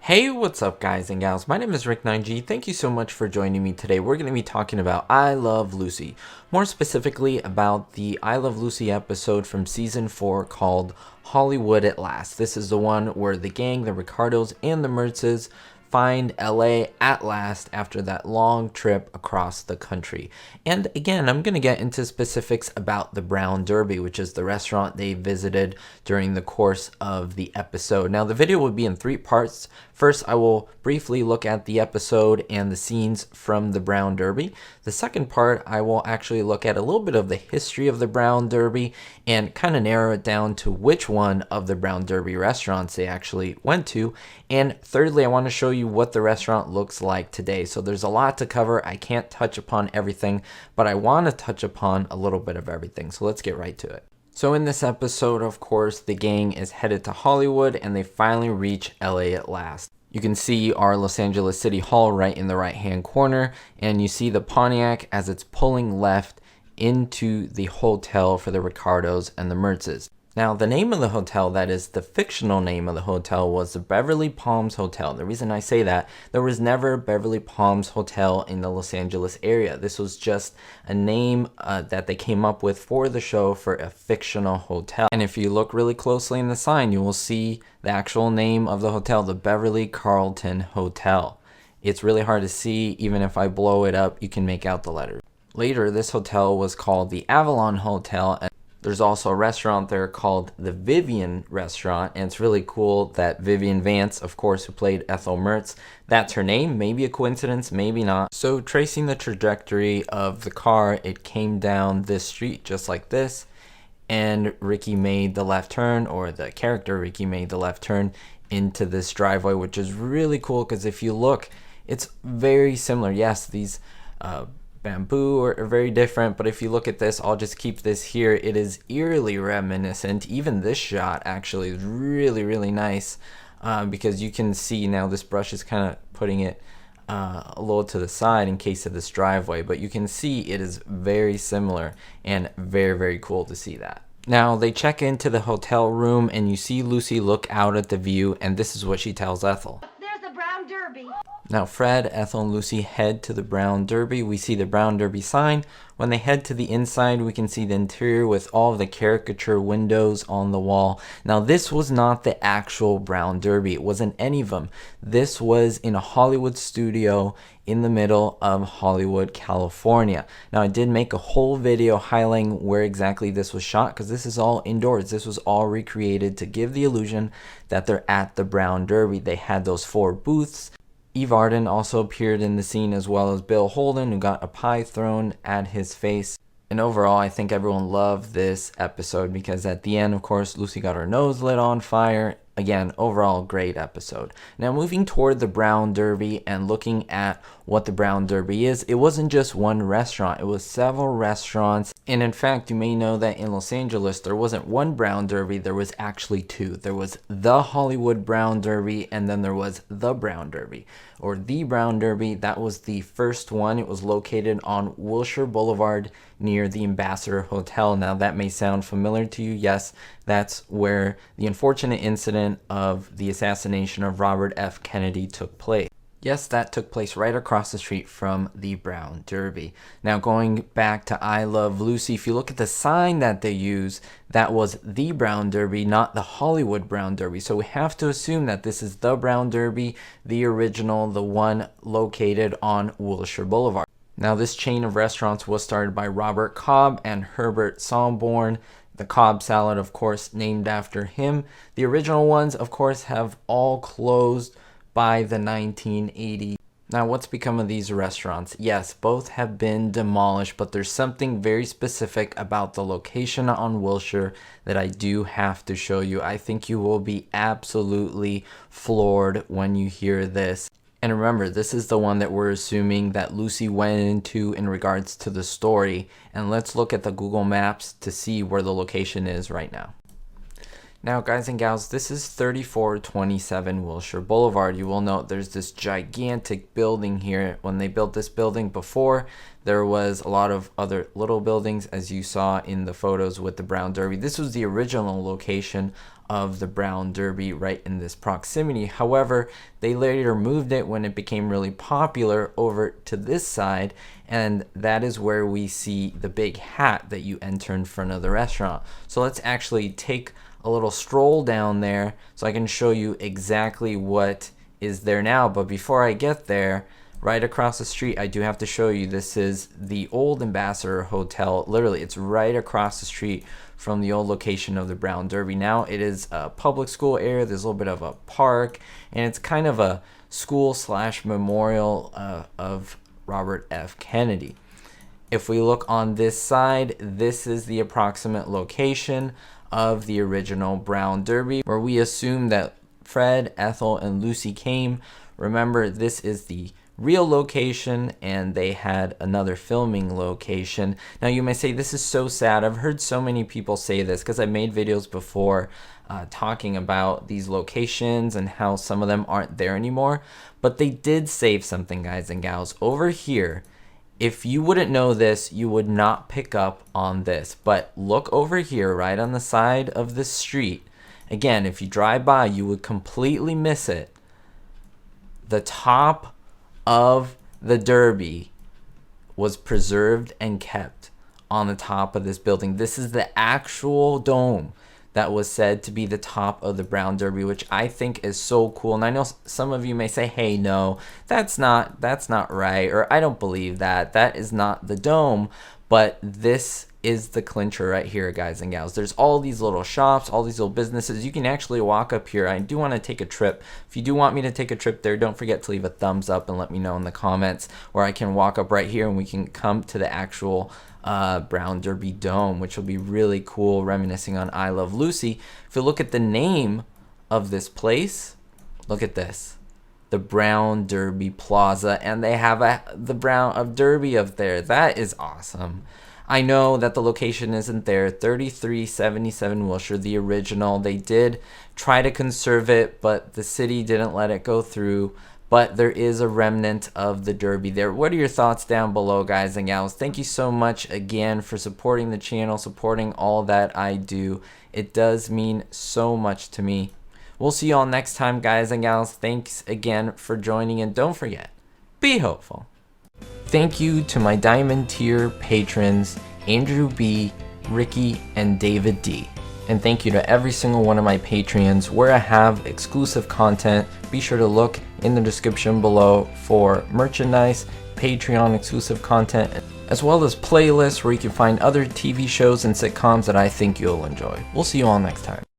Hey, what's up guys and gals? My name is Rick9G. Thank you so much for joining me today. We're going to be talking about I Love Lucy. More specifically about the I Love Lucy episode from season 4 called Hollywood at Last. This is the one where the gang, the Ricardos and the Mertzes find LA at last after that long trip across the country. And again, I'm going to get into specifics about the Brown Derby, which is the restaurant they visited during the course of the episode. Now, the video will be in 3 parts. First, I will briefly look at the episode and the scenes from the Brown Derby. The second part, I will actually look at a little bit of the history of the Brown Derby and kind of narrow it down to which one of the Brown Derby restaurants they actually went to. And thirdly, I want to show you what the restaurant looks like today. So there's a lot to cover. I can't touch upon everything, but I want to touch upon a little bit of everything. So let's get right to it. So in this episode, of course, the gang is headed to Hollywood and they finally reach LA at last. You can see our Los Angeles City Hall right in the right hand corner, and you see the Pontiac as it's pulling left into the hotel for the Ricardos and the Mertzes. Now, the name of the hotel, that is the fictional name of the hotel, was the Beverly Palms Hotel. The reason I say that, there was never Beverly Palms Hotel in the Los Angeles area. This was just a name that they came up with for the show for a fictional hotel. And if you look really closely in the sign, you will see the actual name of the hotel, the Beverly Carlton Hotel. It's really hard to see. Even if I blow it up, you can make out the letters. Later, this hotel was called the Avalon Hotel, and there's also a restaurant there called the Vivian Restaurant, and it's really cool that Vivian Vance, of course, who played Ethel Mertz, that's her name. Maybe a coincidence, maybe not. So tracing the trajectory of the car, it came down this street just like this, and Ricky made the left turn, or the character Ricky made the left turn into this driveway, which is really cool because if you look, it's very similar. Yes, these bamboo are very different, but if you look at this, I'll just keep this here. It is eerily reminiscent. Even this shot actually is really nice because you can see now this brush is kind of putting it a little to the side in case of this driveway, but you can see it is very similar and very cool to see that. Now they check into the hotel room and you see Lucy look out at the view, and this is what she tells Ethel. There's the Brown Derby. Now Fred, Ethel, and Lucy head to the Brown Derby. We see the Brown Derby sign. When they head to the inside, we can see the interior with all of the caricature windows on the wall. Now this was not the actual Brown Derby. It wasn't any of them. This was in a Hollywood studio in the middle of Hollywood, California. Now I did make a whole video highlighting where exactly this was shot because this is all indoors. This was all recreated to give the illusion that they're at the Brown Derby. They had those 4 booths. Eve Arden also appeared in the scene, as well as Bill Holden, who got a pie thrown at his face. And overall, I think everyone loved this episode because at the end, of course, Lucy got her nose lit on fire. Again, overall, great episode. Now, moving toward the Brown Derby and looking at what the Brown Derby is, it wasn't just one restaurant. It was several restaurants. And in fact, you may know that in Los Angeles, there wasn't one Brown Derby. There was actually 2. There was the Hollywood Brown Derby, and then there was the Brown Derby. Or the Brown Derby, that was the first one. It was located on Wilshire Boulevard near the Ambassador Hotel. Now, that may sound familiar to you. Yes, that's where the unfortunate incident of the assassination of Robert F. Kennedy took place. Yes, that took place right across the street from the Brown Derby. Now, going back to I Love Lucy, if you look at the sign that they use, that was the Brown Derby, not the Hollywood Brown Derby. So we have to assume that this is the Brown Derby, the original, the one located on Wilshire Boulevard. Now, this chain of restaurants was started by Robert Cobb and Herbert Somborn. The Cobb salad, of course, named after him. The original ones, of course, have all closed by the 1980s. Now, what's become of these restaurants? Yes, both have been demolished, but there's something very specific about the location on Wilshire that I do have to show you. I think you will be absolutely floored when you hear this. And remember, this is the one that we're assuming that Lucy went into in regards to the story. And let's look at the Google Maps to see where the location is right now. Now, guys and gals, this is 3427 Wilshire Boulevard. You will note there's this gigantic building here. When they built this building before, there was a lot of other little buildings, as you saw in the photos with the Brown Derby. This was the original location of the Brown Derby right in this proximity. However, they later moved it when it became really popular over to this side, and that is where we see the big hat that you enter in front of the restaurant. So let's actually take a little stroll down there so I can show you exactly what is there now. But before I get there, right across the street, I do have to show you, this is the old Ambassador Hotel. Literally, it's right across the street from the old location of the Brown Derby. Now it is a public school area. There's a little bit of a park, and it's kind of a school slash memorial of Robert F. Kennedy. If we look on this side, this is the approximate location of the original Brown Derby, where we assume that Fred, Ethel, and Lucy came. Remember, this is the real location, and they had another filming location. Now you may say, this is so sad. I've heard so many people say this because I made videos before talking about these locations and how some of them aren't there anymore, but they did save something, guys and gals. Over here, if you wouldn't know this, you would not pick up on this, but look over here right on the side of the street. Again, if you drive by, you would completely miss it. The top of the Derby was preserved and kept on the top of this building. This is the actual dome that was said to be the top of the Brown Derby, which I think is so cool. And I know some of you may say, hey, no, that's not right, or I don't believe that. That is not the dome, but this is the clincher right here, guys and gals. There's all these little shops, all these little businesses. You can actually walk up here. I do want to take a trip. If you do want me to take a trip there, don't forget to leave a thumbs up and let me know in the comments, where I can walk up right here and we can come to the actual Brown Derby Dome, which will be really cool, reminiscing on I Love Lucy. If you look at the name of this place, look at this, the Brown Derby Plaza, and they have the Brown of Derby up there. That is awesome. I know that the location isn't there, 3377 Wilshire, the original. They did try to conserve it, but the city didn't let it go through. But there is a remnant of the Derby there. What are your thoughts down below, guys and gals? Thank you so much again for supporting the channel, supporting all that I do. It does mean so much to me. We'll see you all next time, guys and gals. Thanks again for joining, and don't forget, be hopeful. Thank you to my Diamond tier patrons, Andrew B, Ricky, and David D. And thank you to every single one of my Patreons, where I have exclusive content. Be sure to look in the description below for merchandise, Patreon exclusive content, as well as playlists where you can find other TV shows and sitcoms that I think you'll enjoy. We'll see you all next time.